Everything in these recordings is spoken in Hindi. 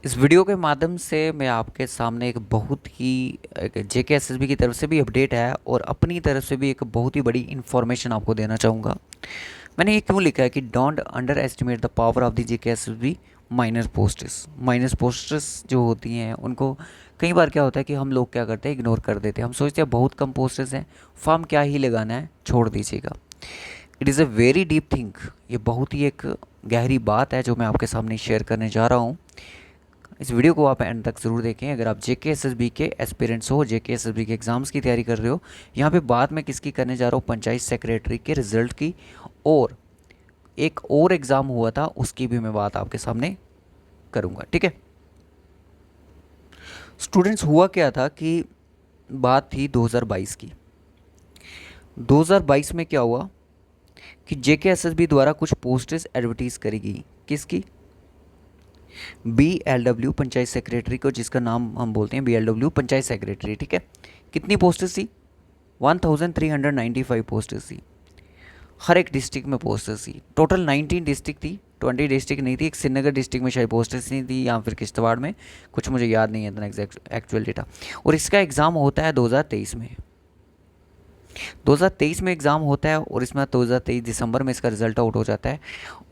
इस वीडियो के माध्यम से मैं आपके सामने एक बहुत ही जेके एसएसबी की तरफ से भी अपडेट है और अपनी तरफ से भी एक बहुत ही बड़ी इन्फॉर्मेशन आपको देना चाहूँगा। मैंने ये क्यों लिखा है कि don't under estimate the power of the JK SSB minus posters जो होती हैं उनको कई बार क्या होता है कि हम लोग क्या करते हैं, इग्नोर कर देते हैं। हम सोचते हैं बहुत कम पोस्टर्स हैं, फॉर्म क्या ही लगाना है, छोड़ दीजिएगा। It is a very deep think. ये बहुत ही एक गहरी बात है जो मैं आपके सामने शेयर करने जा रहा हूँ। इस वीडियो को आप एंड तक ज़रूर देखें। अगर आप जेके एसएसबी के एस्पिरेंट्स हो, जेके एसएसबी के एग्ज़ाम्स की तैयारी कर रहे हो, यहाँ पे बात मैं किसकी करने जा रहा हूँ, पंचायत सेक्रेटरी के रिज़ल्ट की। और एक और एग्ज़ाम हुआ था उसकी भी मैं बात आपके सामने करूँगा, ठीक है। स्टूडेंट्स, हुआ क्या था कि बात थी 2022 की। 2022 में क्या हुआ कि जेके एसएसबी द्वारा कुछ पोस्टेस एडवर्टीज़ करी गई। किसकी? BLW पंचायत सेक्रेटरी को, जिसका नाम हम बोलते हैं BLW पंचायत सेक्रेटरी, ठीक है। कितनी पोस्टेस थी? 1395 पोस्टेस थी। हर एक डिस्ट्रिक्ट में पोस्टेस थी। टोटल 19 डिस्ट्रिक्ट थी, 20 डिस्ट्रिक्ट नहीं थी। एक श्रीनगर डिस्ट्रिक्ट में शायद पोस्टेस नहीं थी, या फिर किश्तवाड़ में, कुछ मुझे याद नहीं है इतना एग्जैक्ट एक्चुअल डेटा। और इसका एग्ज़ाम होता है 2023 में। 2023 में एग्ज़ाम होता है और इसमें 2023 दिसंबर में इसका रिजल्ट आउट हो जाता है।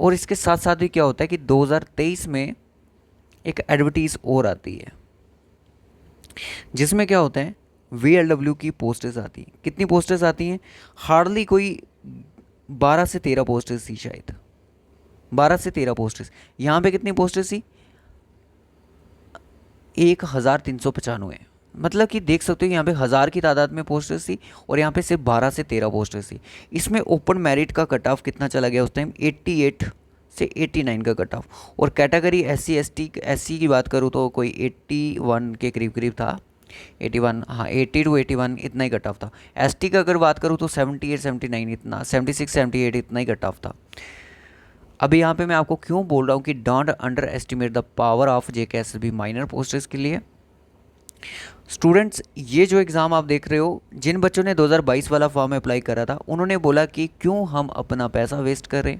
और इसके साथ साथ भी क्या होता है कि 2023 में एक एडवर्टीज़ और आती है, जिसमें क्या होता है, VLW की पोस्टेस आती हैं। कितनी पोस्टेस आती हैं? हार्डली कोई 12 से 13 पोस्टेस थी शायद, 12 से 13 पोस्टेस। यहाँ पे कितनी पोस्टेस थी? 1395। मतलब कि देख सकते हो यहाँ पे हज़ार की तादाद में पोस्टर्स थी और यहाँ पे सिर्फ 12 से 13 पोस्टर्स थी। इसमें ओपन मेरिट का कट ऑफ कितना चला गया उस टाइम? 88 से 89 का कट ऑफ। और कैटेगरी SC की बात करूँ तो कोई 81 के करीब करीब था। 81, हाँ 80 टू 81 इतना ही कट ऑफ था। ST का अगर बात करूँ तो 78 79 इतना, 76 78 इतना ही कट ऑफ था। अभी यहाँ पे मैं आपको क्यों बोल रहा हूँ कि don't under estimate the power of JK SSB minor posters के लिए। स्टूडेंट्स, ये जो एग्ज़ाम आप देख रहे हो, जिन बच्चों ने 2022 वाला फॉर्म अप्लाई करा था, उन्होंने बोला कि क्यों हम अपना पैसा वेस्ट करें,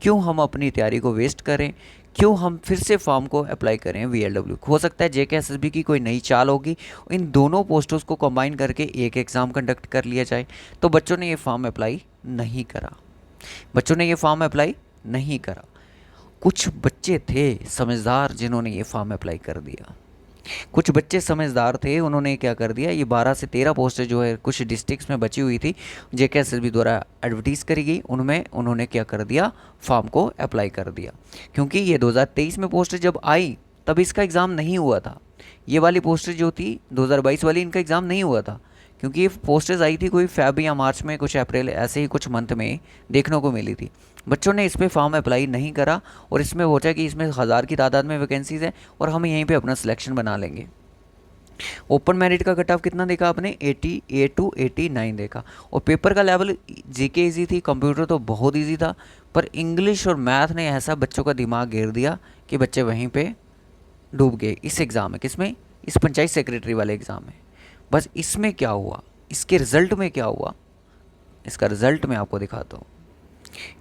क्यों हम अपनी तैयारी को वेस्ट करें, क्यों हम फिर से फॉर्म को अप्लाई करें VLW। हो सकता है जेके एसएसबी की कोई नई चाल होगी, इन दोनों पोस्टों को कंबाइन करके एक एग्ज़ाम कंडक्ट कर लिया जाए। तो बच्चों ने ये फॉर्म अप्लाई नहीं करा, बच्चों ने ये फॉर्म अप्लाई नहीं करा। कुछ बच्चे थे समझदार जिन्होंने ये फॉर्म अप्लाई कर दिया। कुछ बच्चे समझदार थे, उन्होंने क्या कर दिया, ये 12 से 13 पोस्टें जो है कुछ डिस्ट्रिक्ट्स में बची हुई थी, जेके एसएसबी द्वारा एडवर्टीज़ करी गई, उनमें उन्होंने क्या कर दिया, फॉर्म को अप्लाई कर दिया। क्योंकि ये 2023 में पोस्टें जब आई तब इसका एग्ज़ाम नहीं हुआ था। ये वाली पोस्टें जो थी 2022 वाली, इनका एग्ज़ाम नहीं हुआ था, क्योंकि ये पोस्टेज आई थी कोई फेब या मार्च में, कुछ अप्रैल, ऐसे ही कुछ मंथ में देखने को मिली थी। बच्चों ने इस पर फॉर्म अप्लाई नहीं करा और इसमें सोचा कि इसमें हज़ार की तादाद में वैकेंसीज़ हैं और हम यहीं पे अपना सिलेक्शन बना लेंगे। ओपन मेरिट का कट ऑफ कितना देखा आपने? 88 टू 89 देखा। और पेपर का लेवल जीके इजी थी, कंप्यूटर तो बहुत इजी था, पर इंग्लिश और मैथ ने ऐसा बच्चों का दिमाग घेर दिया कि बच्चे वहीं पे डूब गए इस एग्ज़ाम में। किसमें? इस पंचायत सेक्रेटरी वाले एग्ज़ाम में। बस इसमें क्या हुआ, इसके रिज़ल्ट में क्या हुआ, इसका रिज़ल्ट मैं आपको दिखाता हूँ।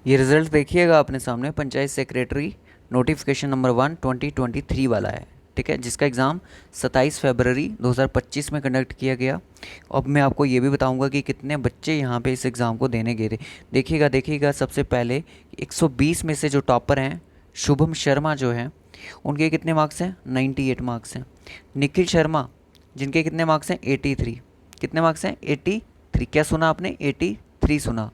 ये रिज़ल्ट देखिएगा अपने सामने, पंचायत सेक्रेटरी नोटिफिकेशन नंबर 1 2023 वाला है, ठीक है, जिसका एग्ज़ाम 27 फरवरी 2025 में कंडक्ट किया गया। अब मैं आपको ये भी बताऊंगा कि कितने बच्चे यहाँ पे इस एग्ज़ाम को देने गए थे। देखिएगा सबसे पहले 120 में से जो टॉपर हैं, शुभम शर्मा जो हैं, उनके कितने मार्क्स हैं? 98 मार्क्स हैं। निखिल शर्मा, जिनके कितने मार्क्स हैं? 83। कितने मार्क्स हैं? 83। क्या सुना आपने? 83 सुना,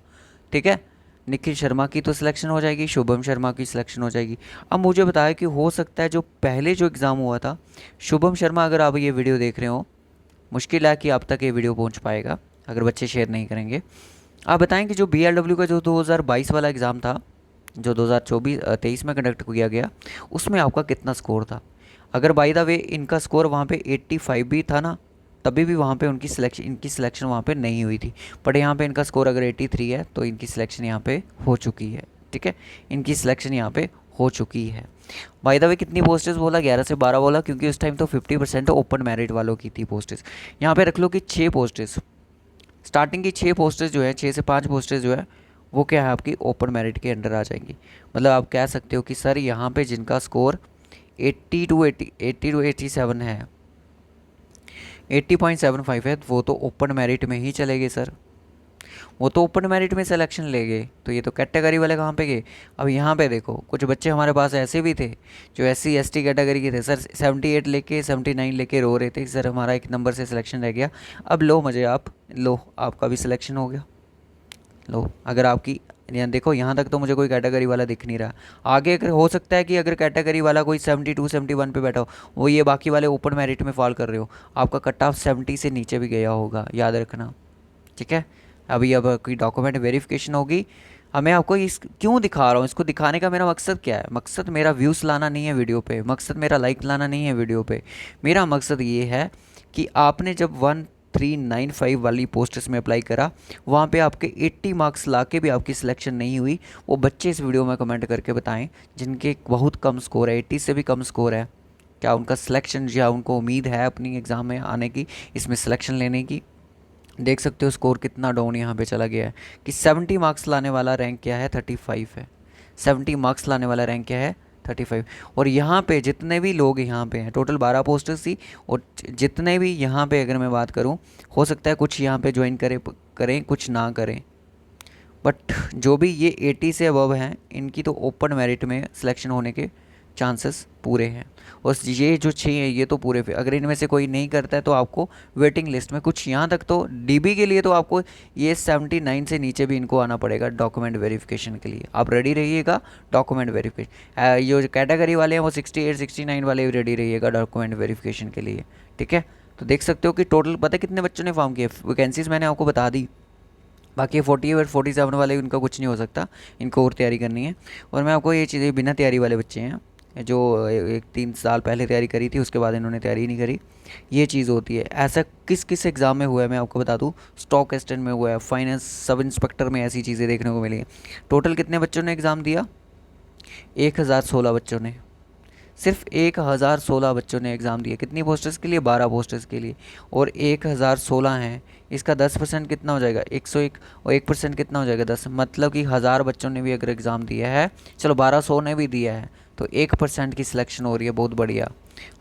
ठीक है। निखिल शर्मा की तो सिलेक्शन हो जाएगी, शुभम शर्मा की सिलेक्शन हो जाएगी। अब मुझे बताया कि हो सकता है जो पहले जो एग्ज़ाम हुआ था, शुभम शर्मा, अगर आप ये वीडियो देख रहे हो, मुश्किल है कि आप तक ये वीडियो पहुंच पाएगा अगर बच्चे शेयर नहीं करेंगे। आप बताएं कि जो BLW का जो 2022 वाला एग्ज़ाम था, जो 2023 में कंडक्ट किया गया, उसमें आपका कितना स्कोर था? अगर बाय द वे इनका स्कोर वहाँ पे 85 भी था ना, तभी भी वहाँ पे इनकी सिलेक्शन वहाँ पे नहीं हुई थी। बट यहाँ पे इनका स्कोर अगर 83 है तो इनकी सिलेक्शन यहाँ पे हो चुकी है, ठीक है, इनकी सिलेक्शन यहाँ पे हो चुकी है। बाय द वे कितनी पोस्टेज बोला? 11 से 12 बोला, क्योंकि उस टाइम तो 50% ओपन मेरिट वालों की थी पोस्टेज। यहाँ पे रख लो कि 6 पोस्टेज, स्टार्टिंग की 6 पोस्टेज जो है, 6 से 5 पोस्टेज जो है, वो क्या है, आपकी ओपन मेरिट के अंडर आ जाएंगी। मतलब आप कह सकते हो कि सर यहाँ पे जिनका स्कोर 80 to 87 है, 80.75 है, वो तो ओपन मेरिट में ही चलेंगे सर, वो तो ओपन मेरिट में सिलेक्शन ले गए। तो ये तो कैटेगरी वाले कहाँ पे गए। अब यहाँ पे देखो कुछ बच्चे हमारे पास ऐसे भी थे जो SC ST कैटेगरी के थे सर, 78 लेके 79 लेके रो रहे थे सर हमारा एक नंबर से सिलेक्शन रह गया। अब लो मज़े आप, लो आपका भी सिलेक्शन हो गया। लो अगर आपकी यहाँ देखो, यहाँ तक तो मुझे कोई कैटेगरी वाला दिख नहीं रहा। आगे अगर हो सकता है कि अगर कैटेगरी वाला कोई 72 71 पे बैठा हो, वो ये बाकी वाले ओपन मेरिट में फॉल कर रहे हो, आपका कट ऑफ 70 से नीचे भी गया होगा, याद रखना, ठीक है। अभी अब कोई डॉक्यूमेंट वेरिफिकेशन होगी। अब मैं आपको इस क्यों दिखा रहा हूँ, इसको दिखाने का मेरा मकसद क्या है। मकसद मेरा व्यूज़ लाना नहीं है वीडियो पे, मकसद मेरा लाइक लाना नहीं है वीडियो पे। मेरा मकसद ये है कि आपने जब 1395 वाली पोस्ट्स में अप्लाई करा, वहाँ पे आपके 80 मार्क्स ला के भी आपकी सिलेक्शन नहीं हुई, वो बच्चे इस वीडियो में कमेंट करके बताएं जिनके बहुत कम स्कोर है, 80 से भी कम स्कोर है, क्या उनका सिलेक्शन या उनको उम्मीद है अपनी एग्ज़ाम में आने की, इसमें सिलेक्शन लेने की। देख सकते हो स्कोर कितना डाउन यहाँ पे चला गया है कि 70 मार्क्स लाने वाला रैंक क्या है, 35 है। 70 मार्क्स लाने वाला रैंक क्या है, 35। और यहाँ पे जितने भी लोग यहाँ पे हैं, टोटल 12 पोस्टर्स थी, और जितने भी यहाँ पे अगर मैं बात करूँ, हो सकता है कुछ यहाँ पे ज्वाइन करें कुछ ना करें, बट जो भी ये 80 से अबव हैं इनकी तो ओपन मेरिट में सिलेक्शन होने के चांसेस पूरे हैं। और ये जो 6 हैं ये तो पूरे पे, अगर इनमें से कोई नहीं करता है तो आपको वेटिंग लिस्ट में कुछ, यहाँ तक तो DB के लिए तो आपको ये 79 से नीचे भी इनको आना पड़ेगा डॉक्यूमेंट वेरिफिकेशन के लिए। आप रेडी रहिएगा डॉक्यूमेंट वेरिफिकेशन, ये जो कैटेगरी वाले हैं वो 68 69 वाले भी रेडी रहिएगा डॉक्यूमेंट वेरिफिकेशन के लिए, ठीक है। तो देख सकते हो कि टोटल पता है कितने बच्चों ने फॉर्म किए, वैकेंसीज़ मैंने आपको बता दी। बाकी 48 और 47 वाले उनका कुछ नहीं हो सकता, इनको और तैयारी करनी है। और मैं आपको ये चीज़ें, बिना तैयारी वाले बच्चे हैं जो 3 साल पहले तैयारी करी थी उसके बाद इन्होंने तैयारी नहीं करी, ये चीज़ होती है। ऐसा किस किस एग्ज़ाम में हुआ है मैं आपको बता दूँ, स्टॉक एक्सटेंट में हुआ है, फाइनेंस सब इंस्पेक्टर में ऐसी चीज़ें देखने को मिली हैं। टोटल कितने बच्चों ने एग्ज़ाम दिया, 1016 बच्चों ने, सिर्फ 1016 बच्चों ने एग्ज़ाम दिया, कितनी पोस्टर्स के लिए, 12 पोस्टर्स के लिए। और 1016 हैं, इसका 10% कितना हो जाएगा, 101, और 1% कितना हो जाएगा 10, मतलब कि 1000 बच्चों ने भी अगर एग्ज़ाम दिया है, चलो 1200 ने भी दिया है, तो 1% की सिलेक्शन हो रही है, बहुत बढ़िया।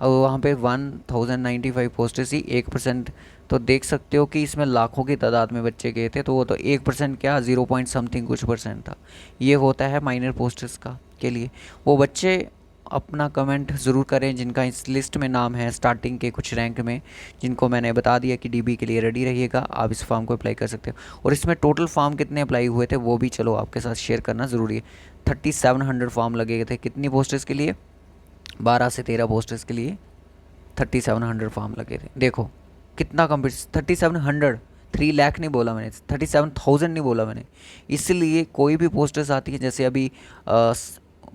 और वहाँ पे 1095 पोस्टर्स ही 1%, तो देख सकते हो कि इसमें लाखों की तादाद में बच्चे गए थे, तो वो तो 1% क्या, 0 पॉइंट समथिंग कुछ परसेंट था। ये होता है माइनर पोस्टर्स का के लिए। वो बच्चे अपना कमेंट ज़रूर करें जिनका इस लिस्ट में नाम है स्टार्टिंग के कुछ रैंक में, जिनको मैंने बता दिया कि DB के लिए रेडी रहिएगा, आप इस फॉर्म को अप्लाई कर सकते हो। और इसमें टोटल फॉर्म कितने अप्लाई हुए थे वो भी चलो आपके साथ शेयर करना ज़रूरी है। 3700 फॉर्म लगे थे, कितनी पोस्टर्स के लिए, 12 से 13 पोस्टर्स के लिए 3700 फॉर्म लगे थे। देखो कितना कंपटीशन, 3700, 3 लाख नहीं बोला मैंने, 37,000 नहीं बोला मैंने। इसलिए कोई भी पोस्टर्स आती है, जैसे अभी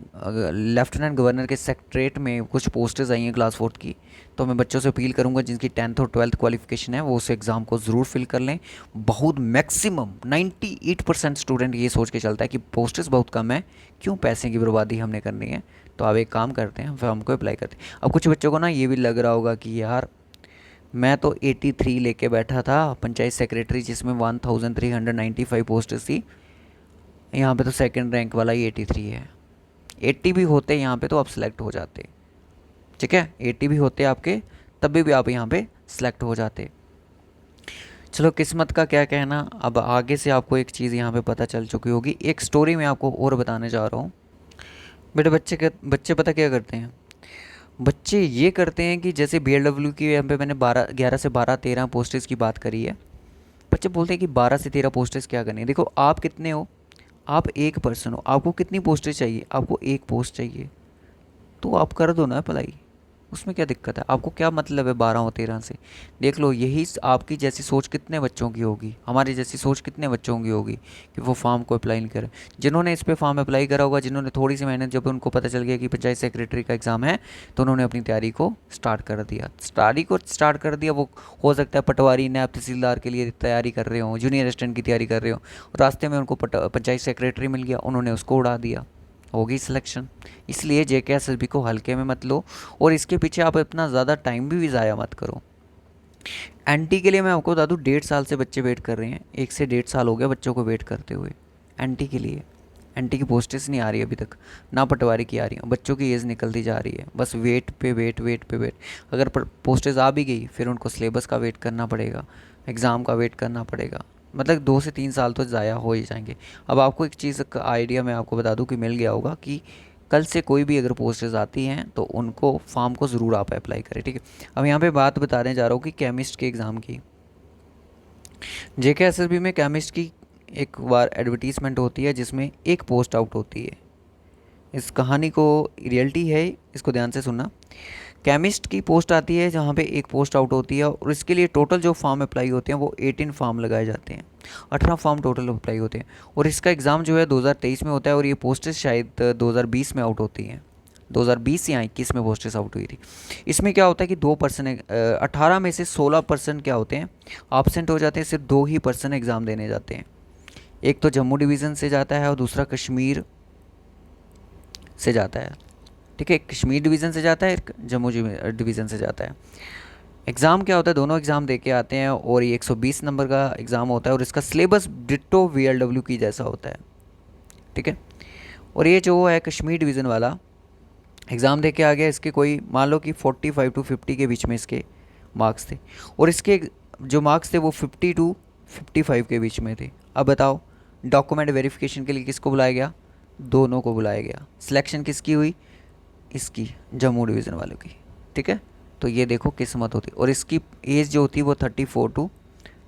लेफ्टिनेंट गवर्नर के सेक्रेटरीट में कुछ पोस्टर्स आई हैं क्लास 4 की, तो मैं बच्चों से अपील करूंगा जिनकी 10th और 12th क्वालिफिकेशन है वो उस एग्ज़ाम को ज़रूर फिल कर लें। बहुत मैक्सिमम 98% स्टूडेंट ये सोच के चलता है कि पोस्टर्स बहुत कम है, क्यों पैसे की बर्बादी हमने करनी है। तो आप एक काम करते हैं, फॉर्म को अप्लाई करते हैं। अब कुछ बच्चों को ना ये भी लग रहा होगा कि यार मैं तो 83 लेके बैठा था पंचायत सेक्रेटरी, जिसमें 1395 पोस्टर्स थी, यहाँ पे तो सेकंड रैंक वाला ही 83 है। 80 भी होते यहाँ पे तो आप सिलेक्ट हो जाते, ठीक है, 80 भी होते आपके तब भी आप यहाँ पे सिलेक्ट हो जाते। चलो किस्मत का क्या कहना। अब आगे से आपको एक चीज़ यहाँ पे पता चल चुकी होगी, एक स्टोरी मैं आपको और बताने जा रहा हूँ। बेटे बच्चे पता क्या करते हैं, बच्चे ये करते हैं कि जैसे BLW की यहाँ पे मैंने 11 से 13 पोस्टर्स की बात करी है, बच्चे बोलते हैं कि 12 से 13 पोस्टर्स क्या करनी है। देखो आप कितने हो, आप एक पर्सन हो, आपको कितनी पोस्टें चाहिए, आपको एक पोस्ट चाहिए, तो आप कर दो ना अप्लाई, उसमें क्या दिक्कत है, आपको क्या मतलब है 12 और 13 से। देख लो यही आपकी जैसी सोच कितने बच्चों की होगी, हमारी जैसी सोच कितने बच्चों की होगी कि वो फॉर्म को अप्लाई नहीं करें। जिन्होंने इस पर फॉर्म अप्लाई करा होगा, जिन्होंने थोड़ी सी मेहनत, जब उनको पता चल गया कि पंचायत सेक्रेटरी का एग्ज़ाम है, तो उन्होंने अपनी तैयारी को स्टार्ट कर दिया। वो हो सकता है पटवारी नायब तहसीलदार के लिए तैयारी कर रहे हो, जूनियर असिस्टेंट की तैयारी कर रहे हो, रास्ते में उनको पंचायत सेक्रेटरी मिल गया, उन्होंने उसको उड़ा दिया, होगी सिलेक्शन। इसलिए JK SSB को हल्के में मत लो, और इसके पीछे आप इतना ज़्यादा टाइम भी ज़ाया मत करो। NT के लिए मैं आपको बता दूँ 1.5 साल से बच्चे वेट कर रहे हैं, 1 से 1.5 साल हो गया बच्चों को वेट करते हुए NT के लिए। एनटी की पोस्टेस नहीं आ रही अभी तक, ना पटवारी की आ रही है, बच्चों की एज निकलती जा रही है, बस वेट पे वेट वेट पे वेट। अगर पोस्टेस आ भी गई फिर उनको सिलेबस का वेट करना पड़ेगा, एग्ज़ाम का वेट करना पड़ेगा, मतलब 2 से 3 साल तो ज़ाया हो ही जाएंगे। अब आपको एक चीज़ का आइडिया मैं आपको बता दूं कि मिल गया होगा कि कल से कोई भी अगर पोस्टेज आती हैं तो उनको फॉर्म को ज़रूर आप अप्लाई करें, ठीक है। अब यहाँ पे बात बताने जा रहा हूँ कि केमिस्ट के एग्ज़ाम की। जेके एसएसबी में केमिस्ट की एक बार एडवर्टीज़मेंट होती है जिसमें एक पोस्ट आउट होती है। इस कहानी को रियलिटी है, इसको ध्यान से सुनना। केमिस्ट की पोस्ट आती है जहाँ पे एक पोस्ट आउट होती है और इसके लिए टोटल जो फॉर्म अप्लाई होते हैं वो 18 फॉर्म लगाए जाते हैं, 18 फॉर्म टोटल अप्लाई होते हैं। और इसका एग्ज़ाम जो है 2023 में होता है और ये पोस्टेज शायद 2020 में आउट होती हैं, 2020 या 21 में पोस्टेज आउट हुई थी। इसमें क्या होता है कि 2% 18 में से 16% क्या होते हैं, एब्सेंट हो जाते हैं, सिर्फ 2% एग्ज़ाम देने जाते हैं। एक तो जम्मू डिवीज़न से जाता है और दूसरा कश्मीर से जाता है, ठीक है। कश्मीर डिवीज़न से जाता है, जम्मू डिवीज़न से जाता है। एग्ज़ाम क्या होता है, दोनों एग्ज़ाम दे के आते हैं और ये 120 नंबर का एग्ज़ाम होता है और इसका सिलेबस डिट्टो वीएलडब्ल्यू की जैसा होता है, ठीक है। और ये जो है कश्मीर डिवीज़न वाला एग्ज़ाम दे के आ गया, इसके कोई मान लो कि 45 टू 50 के बीच में इसके मार्क्स थे और इसके जो मार्क्स थे वो 50 टू 55 के बीच में थे। अब बताओ डॉक्यूमेंट वेरिफिकेशन के लिए किसको बुलाया गया, दोनों को बुलाया गया। सिलेक्शन किसकी हुई, इसकी जम्मू डिवीज़न वालों की, ठीक है। तो ये देखो किस्मत होती, और इसकी एज जो होती वो 34 टू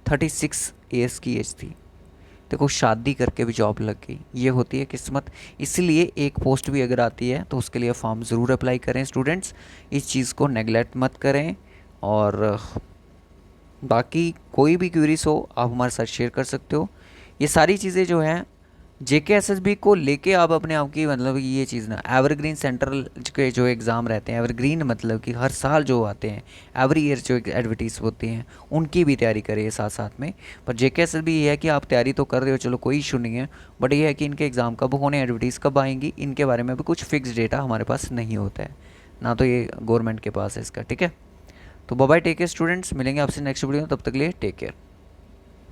36 ईयर्स की एज थी। देखो शादी करके भी जॉब लग गई, ये होती है किस्मत। इसलिए एक पोस्ट भी अगर आती है तो उसके लिए फॉर्म ज़रूर अप्लाई करें स्टूडेंट्स, इस चीज़ को नेगलेक्ट मत करें। और बाकी कोई भी क्वेरीज हो आप हमारे साथ शेयर कर सकते हो। ये सारी चीज़ें जो हैं जेके एसएसबी को लेके आप अपने आप की, मतलब ये चीज़ ना, एवरग्रीन सेंट्रल के जो एग्ज़ाम रहते हैं, एवरग्रीन मतलब कि हर साल जो आते हैं, एवरी ईयर जो एडवर्टीज़ होती हैं उनकी भी तैयारी करिए साथ साथ में। पर जेके एसएसबी ये है कि आप तैयारी तो कर रहे हो, चलो कोई इशू नहीं है, बट ये है कि इनके एग्ज़ाम कब होने, एडवर्टीज़ कब आएंगी, इनके बारे में भी कुछ फिक्स डेटा हमारे पास नहीं होता है, ना तो ये गवर्नमेंट के पास है इसका, ठीक है। तो bye bye, take care students, मिलेंगे आपसे नेक्स्ट वीडियो में, तब तक के लिए टेक केयर।